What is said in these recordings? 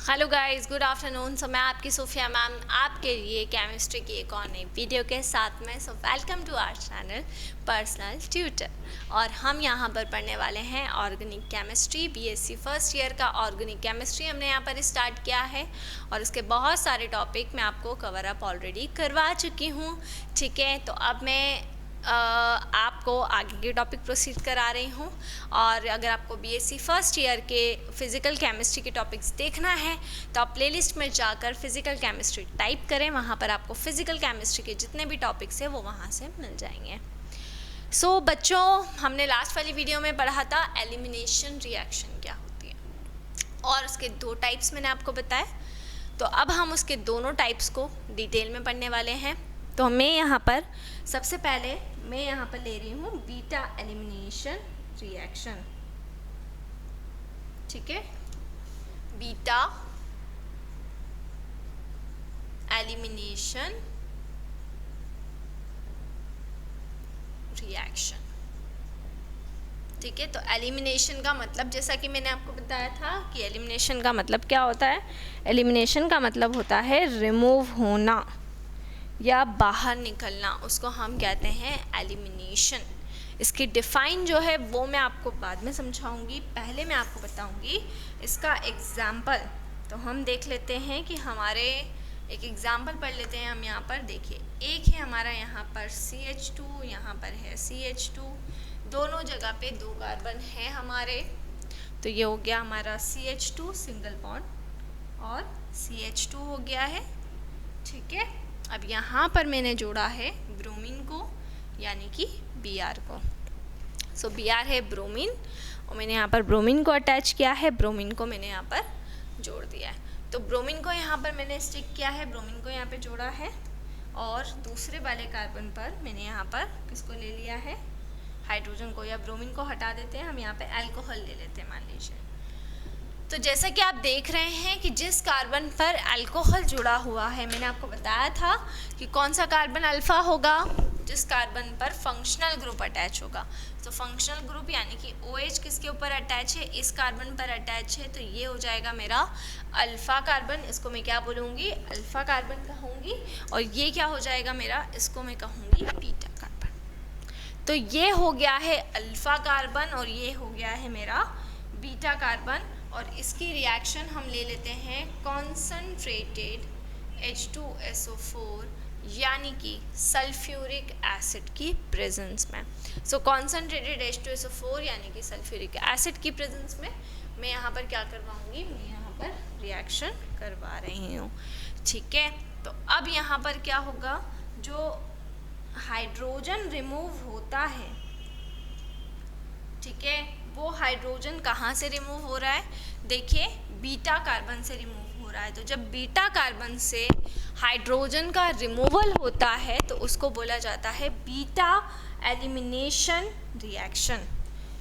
Hello guys, good afternoon. So मैं आपकी Sophia ma'am आपके लिए केमिस्ट्री की एक और नई वीडियो के साथ में। So welcome to our channel personal tutor. और हम यहाँ पर पढ़ने वाले हैं organic chemistry, BSc first year का ऑर्गेनिक केमिस्ट्री हमने यहाँ पर स्टार्ट किया है। और इसके बहुत सारे टॉपिक मैं आपको कवर अप ऑलरेडी करवा चुकी हूँ। ठीक है, तो अब मैं आपको आगे के टॉपिक प्रोसीड करा रही हूँ। और अगर आपको बीएससी फर्स्ट ईयर के फिज़िकल केमिस्ट्री के टॉपिक्स देखना है तो आप प्लेलिस्ट में जाकर फिज़िकल केमिस्ट्री टाइप करें, वहाँ पर आपको फिज़िकल केमिस्ट्री के जितने भी टॉपिक्स हैं वो वहाँ से मिल जाएंगे। सो बच्चों, हमने लास्ट वाली वीडियो में पढ़ा था एलिमिनेशन रिएक्शन क्या होती है, और उसके दो टाइप्स मैंने आपको बताया। तो अब हम उसके दोनों टाइप्स को डिटेल में पढ़ने वाले हैं। तो मैं यहाँ पर सबसे पहले ले रही हूँ बीटा एलिमिनेशन रिएक्शन। ठीक है, बीटा एलिमिनेशन रिएक्शन। ठीक है, तो एलिमिनेशन का मतलब, जैसा कि मैंने आपको बताया था कि एलिमिनेशन का मतलब क्या होता है। एलिमिनेशन का मतलब होता है रिमूव होना या बाहर निकलना, उसको हम कहते हैं एलिमिनेशन। इसकी डिफ़ाइन जो है वो मैं आपको बाद में समझाऊंगी, पहले मैं आपको बताऊंगी इसका एग्ज़ाम्पल। तो हम देख लेते हैं कि हमारे एक एग्ज़ाम्पल पढ़ लेते हैं हम। यहाँ पर देखिए, एक है हमारा यहाँ पर CH2, यहाँ पर है CH2, दोनों जगह पे दो कार्बन है हमारे। तो ये हो गया हमारा CH2 सिंगल बॉन्ड और CH2 हो गया है। ठीक है, अब यहाँ पर मैंने जोड़ा है ब्रोमीन को, यानी कि Br को। सो Br है ब्रोमीन, और मैंने यहाँ पर ब्रोमीन को अटैच किया है, ब्रोमीन को मैंने यहाँ पर जोड़ दिया है। तो ब्रोमीन को यहाँ पर मैंने स्टिक किया है, ब्रोमीन को यहाँ पे जोड़ा है, और दूसरे वाले कार्बन पर मैंने यहाँ पर किसको ले लिया है, हाइड्रोजन को, या ब्रोमीन को हटा देते हैं, हम यहाँ पे अल्कोहल ले लेते हैं मान लीजिए। तो जैसा कि आप देख रहे हैं कि जिस कार्बन पर अल्कोहल जुड़ा हुआ है, मैंने आपको बताया था कि कौन सा कार्बन अल्फा होगा, जिस कार्बन पर फंक्शनल ग्रुप अटैच होगा। तो फंक्शनल ग्रुप यानी कि OH किसके ऊपर अटैच है, इस कार्बन पर अटैच है, तो ये हो जाएगा मेरा अल्फा कार्बन। इसको मैं क्या बोलूँगी, अल्फा कार्बन कहूँगी। और ये क्या हो जाएगा मेरा, इसको मैं कहूँगी बीटा कार्बन। तो ये हो गया है अल्फा कार्बन और ये हो गया है मेरा बीटा कार्बन। और इसकी रिएक्शन हम ले लेते हैं कॉन्सनट्रेटेड H2SO4 यानी कि सल्फ्यूरिक एसिड की प्रेजेंस में। सो कॉन्सनट्रेटेड H2SO4 यानी कि सल्फ्यूरिक एसिड की प्रेजेंस में मैं यहाँ पर क्या करवाऊँगी, मैं यहाँ पर रिएक्शन करवा रही हूँ। ठीक है, तो अब यहाँ पर क्या होगा, जो हाइड्रोजन रिमूव होता है, ठीक है, वो हाइड्रोजन कहाँ से रिमूव हो रहा है, देखिए बीटा कार्बन से रिमूव हो रहा है। तो जब बीटा कार्बन से हाइड्रोजन का रिमूवल होता है तो उसको बोला जाता है बीटा एलिमिनेशन रिएक्शन।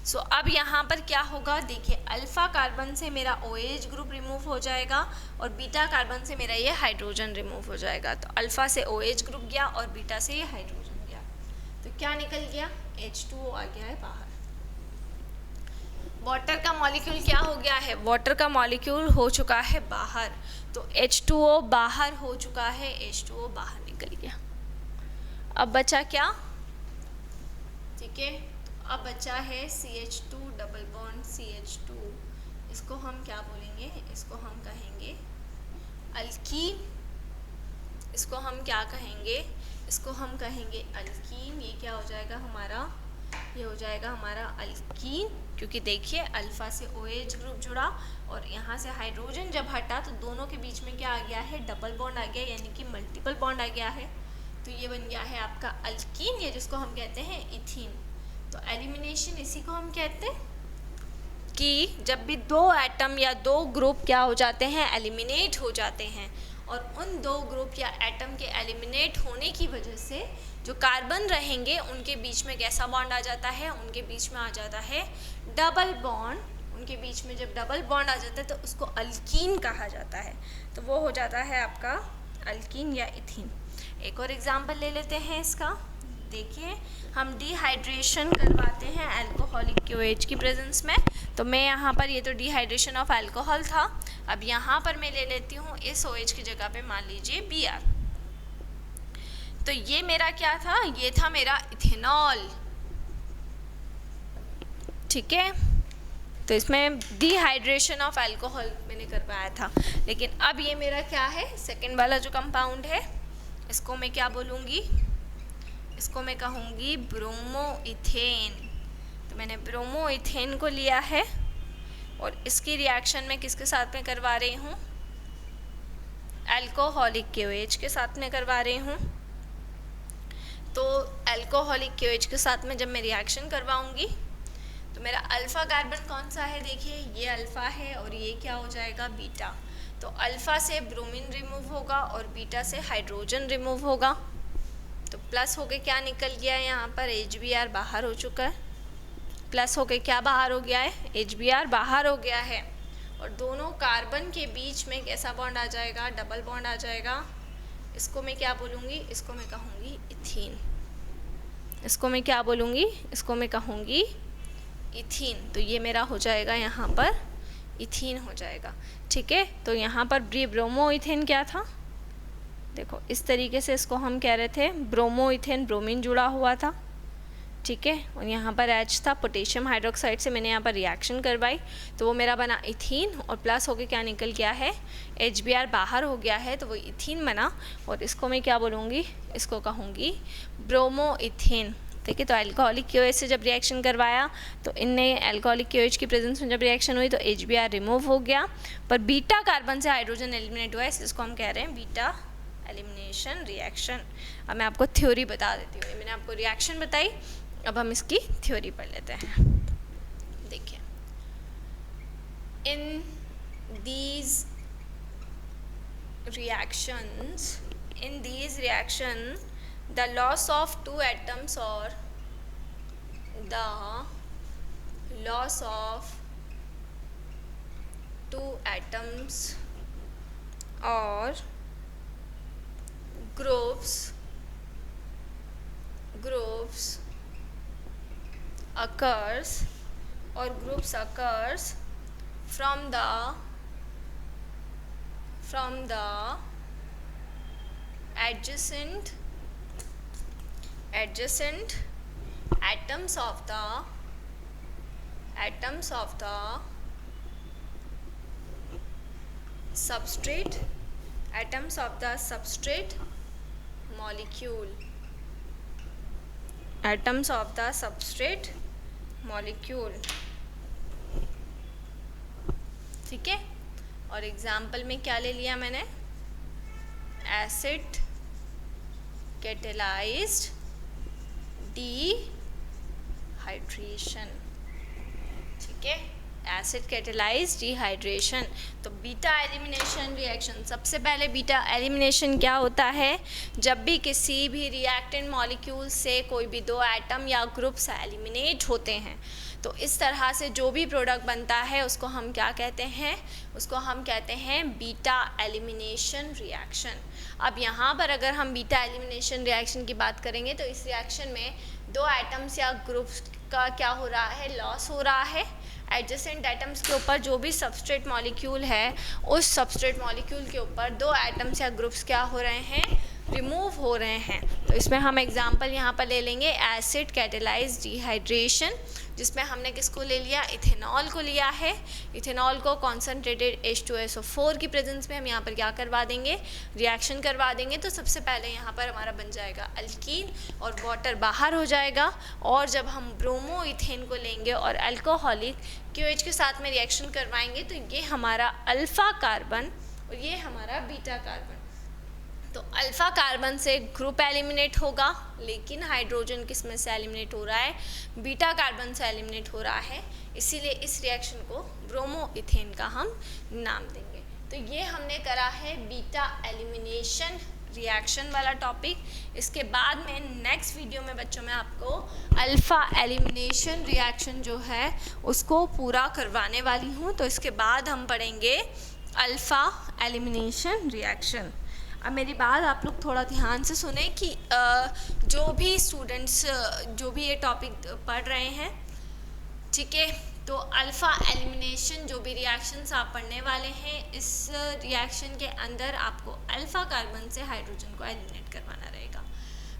सो अब यहाँ पर क्या होगा, देखिए अल्फा कार्बन से मेरा OH ग्रुप रिमूव हो जाएगा और बीटा कार्बन से मेरा ये हाइड्रोजन रिमूव हो जाएगा। तो अल्फा से OH ग्रुप गया और बीटा से ये हाइड्रोजन गया, तो क्या निकल गया, H2O आ गया है बाहर। वाटर का मॉलिक्यूल क्या हो गया है, वाटर का मॉलिक्यूल हो चुका है बाहर। तो H2O बाहर हो चुका है, H2O बाहर निकल गया। अब बचा क्या, ठीक है, तो अब बचा है CH2 डबल बॉन्ड CH2। इसको हम क्या बोलेंगे, इसको हम कहेंगे अल्कीन। इसको हम क्या कहेंगे, इसको हम कहेंगे अल्कीन। ये क्या हो जाएगा हमारा, ये हो जाएगा हमारा अल्कीन, क्योंकि देखिए अल्फा से OH ग्रुप जुड़ा और यहाँ से हाइड्रोजन जब हटा तो दोनों के बीच में क्या आ गया है, डबल बॉन्ड आ गया, यानी कि मल्टीपल बॉन्ड आ गया है। तो ये बन गया है आपका अल्कीन, ये जिसको हम कहते हैं इथीन। तो एलिमिनेशन इसी को हम कहते हैं कि जब भी दो एटम या दो ग्रुप क्या हो जाते हैं, एलिमिनेट हो जाते हैं, और उन दो ग्रुप या एटम के एलिमिनेट होने की वजह से जो कार्बन रहेंगे उनके बीच में कैसा बॉन्ड आ जाता है, उनके बीच में आ जाता है डबल बॉन्ड। उनके बीच में जब डबल बॉन्ड आ जाता है तो उसको अल्कीन कहा जाता है। तो वो हो जाता है आपका अल्कीन या इथीन। एक और एग्जांपल ले लेते हैं इसका। देखिए हम डिहाइड्रेशन करवाते हैं अल्कोहलिक OH की प्रेजेंस में। तो मैं यहाँ पर, ये तो डिहाइड्रेशन ऑफ अल्कोहल था, अब यहाँ पर मैं ले लेती हूँ इस OH की जगह पे मान लीजिए Br। तो ये मेरा क्या था, ये था मेरा इथेनॉल, ठीक है। तो इसमें डिहाइड्रेशन ऑफ अल्कोहल मैंने करवाया था, लेकिन अब ये मेरा क्या है, सेकेंड वाला जो कंपाउंड है, इसको मैं क्या बोलूँगी, इसको मैं कहूँगी ब्रोमोइथेन। तो मैंने ब्रोमोइथेन को लिया है और इसकी रिएक्शन मैं किसके साथ में करवा रही हूँ, अल्कोहलिक KOH के साथ में करवा रही हूँ। तो अल्कोहलिक KOH के साथ में जब मैं रिएक्शन करवाऊँगी तो मेरा अल्फ़ा कार्बन कौन सा है, देखिए ये अल्फ़ा है और ये क्या हो जाएगा, बीटा। तो अल्फ़ा से ब्रोमीन रिमूव होगा और बीटा से हाइड्रोजन रिमूव होगा। तो प्लस होके क्या निकल गया है, यहाँ पर HBr बाहर हो चुका है। प्लस होके क्या बाहर हो गया है, HBr बाहर हो गया है। और दोनों कार्बन के बीच में कैसा बॉन्ड आ जाएगा, डबल बॉन्ड आ जाएगा। इसको मैं क्या बोलूँगी, इसको मैं कहूँगी इथीन। इसको मैं क्या बोलूँगी, इसको मैं कहूँगी इथीन। तो ये मेरा हो जाएगा यहाँ पर इथीन हो जाएगा, ठीक है। तो यहाँ पर ब्रोमोइथेन क्या था, देखो इस तरीके से इसको हम कह रहे थे ब्रोमोइथेन, ब्रोमीन जुड़ा हुआ था, ठीक है। और यहाँ पर H था, पोटेशियम हाइड्रोक्साइड से मैंने यहाँ पर रिएक्शन करवाई तो वो मेरा बना इथीन। और प्लस होके क्या निकल गया है, HBr बाहर हो गया है तो वो इथीन बना। और इसको मैं क्या बोलूँगी, इसको कहूँगी ब्रोमोइथेन, ठीक है। तो अल्कोहलिक KOH से जब रिएक्शन करवाया तो इनने अल्कोहलिक KOH की प्रेजेंस में जब रिएक्शन हुई तो HBr रिमूव हो गया, पर बीटा कार्बन से हाइड्रोजन एलिमिनेट हुआ है, इसको हम कह रहे हैं बीटा एलिमिनेशन रिएक्शन। अब मैं आपको थ्योरी बता देती हूँ, मैंने आपको रिएक्शन बताई, अब हम इसकी थ्योरी पढ़ लेते हैं। देखिए, in these reaction the loss of two atoms or the loss of two atoms or groups occurs from the adjacent atoms of the substrate molecule, ठीक है। और एग्जाम्पल में क्या ले लिया मैंने, एसिड कैटेलाइज्ड डिहाइड्रेशन, ठीक है, एसिड कैटेलाइज्ड डिहाइड्रेशन। तो बीटा एलिमिनेशन रिएक्शन, सबसे पहले बीटा एलिमिनेशन क्या होता है, जब भी किसी भी रिएक्टेंट मॉलिक्यूल से कोई भी दो एटम या ग्रुप्स एलिमिनेट होते हैं तो इस तरह से जो भी प्रोडक्ट बनता है उसको हम क्या कहते हैं, उसको हम कहते हैं बीटा एलिमिनेशन रिएक्शन। अब यहाँ पर अगर हम बीटा एलिमिनेशन रिएक्शन की बात करेंगे तो इस रिएक्शन में दो एटम्स या ग्रुप्स का क्या हो रहा है, लॉस हो रहा है। एडजेसेंट एटम्स के ऊपर जो भी सबस्ट्रेट मॉलिक्यूल है उस सबस्ट्रेट मॉलिक्यूल के ऊपर दो एटम्स या ग्रुप्स क्या हो रहे हैं, रिमूव हो रहे हैं। तो इसमें हम एग्जांपल यहाँ पर ले लेंगे एसिड कैटेलाइज्ड डिहाइड्रेशन, जिसमें हमने किसको ले लिया, इथेनॉल को लिया है। इथेनॉल को कॉन्सनट्रेटेड H2SO4 की प्रेजेंस में हम यहाँ पर क्या करवा देंगे, रिएक्शन करवा देंगे। तो सबसे पहले यहाँ पर हमारा बन जाएगा अल्कीन और वाटर बाहर हो जाएगा। और जब हम ब्रोमो इथेन को लेंगे और अल्कोहलिक KOH के साथ में रिएक्शन करवाएंगे तो ये हमारा अल्फ़ा कार्बन और ये हमारा बीटा कार्बन। तो अल्फ़ा कार्बन से ग्रुप एलिमिनेट होगा, लेकिन हाइड्रोजन किस में से एलिमिनेट हो रहा है, बीटा कार्बन से एलिमिनेट हो रहा है। इसीलिए इस रिएक्शन को ब्रोमो इथेन का हम नाम देंगे। तो ये हमने करा है बीटा एलिमिनेशन रिएक्शन वाला टॉपिक। इसके बाद में नेक्स्ट वीडियो में बच्चों में आपको अल्फ़ा एलिमिनेशन रिएक्शन जो है उसको पूरा करवाने वाली हूँ। तो इसके बाद हम पढ़ेंगे अल्फ़ा एलिमिनेशन रिएक्शन। अब मेरी बात आप लोग थोड़ा ध्यान से सुने कि जो भी स्टूडेंट्स जो भी ये टॉपिक पढ़ रहे हैं, ठीक है, तो अल्फ़ा एलिमिनेशन जो भी रिएक्शंस आप पढ़ने वाले हैं, इस रिएक्शन के अंदर आपको अल्फ़ा कार्बन से हाइड्रोजन को एलिमिनेट करवाना रहेगा।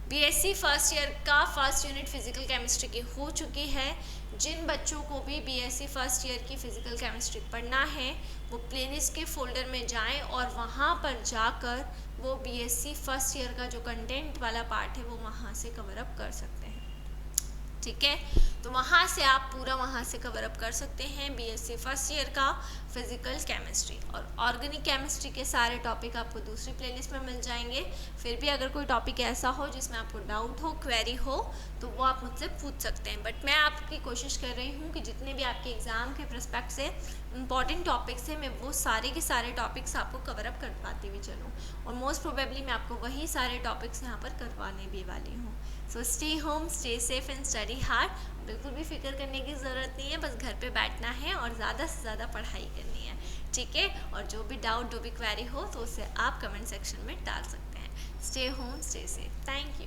बीएससी फर्स्ट ईयर का फर्स्ट यूनिट फिजिकल केमिस्ट्री की हो चुकी है। जिन बच्चों को भी बीएससी फर्स्ट ईयर की फिजिकल केमिस्ट्री पढ़ना है वो प्लेलिस्ट के फोल्डर में जाएं और वहाँ पर जाकर वो बीएससी फर्स्ट ईयर का जो कंटेंट वाला पार्ट है वो वहाँ से कवर अप कर सकते हैं। ठीक है, तो वहाँ से आप पूरा वहाँ से कवर अप कर सकते हैं बीएससी फर्स्ट ईयर का फिजिकल केमिस्ट्री। और ऑर्गेनिक केमिस्ट्री के सारे टॉपिक आपको दूसरी प्लेलिस्ट में मिल जाएंगे। फिर भी अगर कोई टॉपिक ऐसा हो जिसमें आपको डाउट हो, क्वेरी हो, तो वो आप मुझसे पूछ सकते हैं। बट मैं आपकी कोशिश कर रही हूँ कि जितने भी आपके एग्ज़ाम के प्रस्पेक्ट से इंपॉर्टेंट टॉपिक्स हैं मैं वो सारे के सारे टॉपिक्स आपको कवर अप कर पाती हुई चलूँ, और मोस्ट प्रोबेबली मैं आपको वही सारे टॉपिक्स यहाँ पर करवाने भी वाली हूँ। So stay home, stay safe and study hard. बिल्कुल भी फिक्र करने की ज़रूरत नहीं है, बस घर पे बैठना है और ज़्यादा से ज़्यादा पढ़ाई करनी है। ठीक है, और जो भी डाउट, जो भी क्वेरी हो तो उसे आप कमेंट सेक्शन में डाल सकते हैं। Stay home, stay safe. Thank you.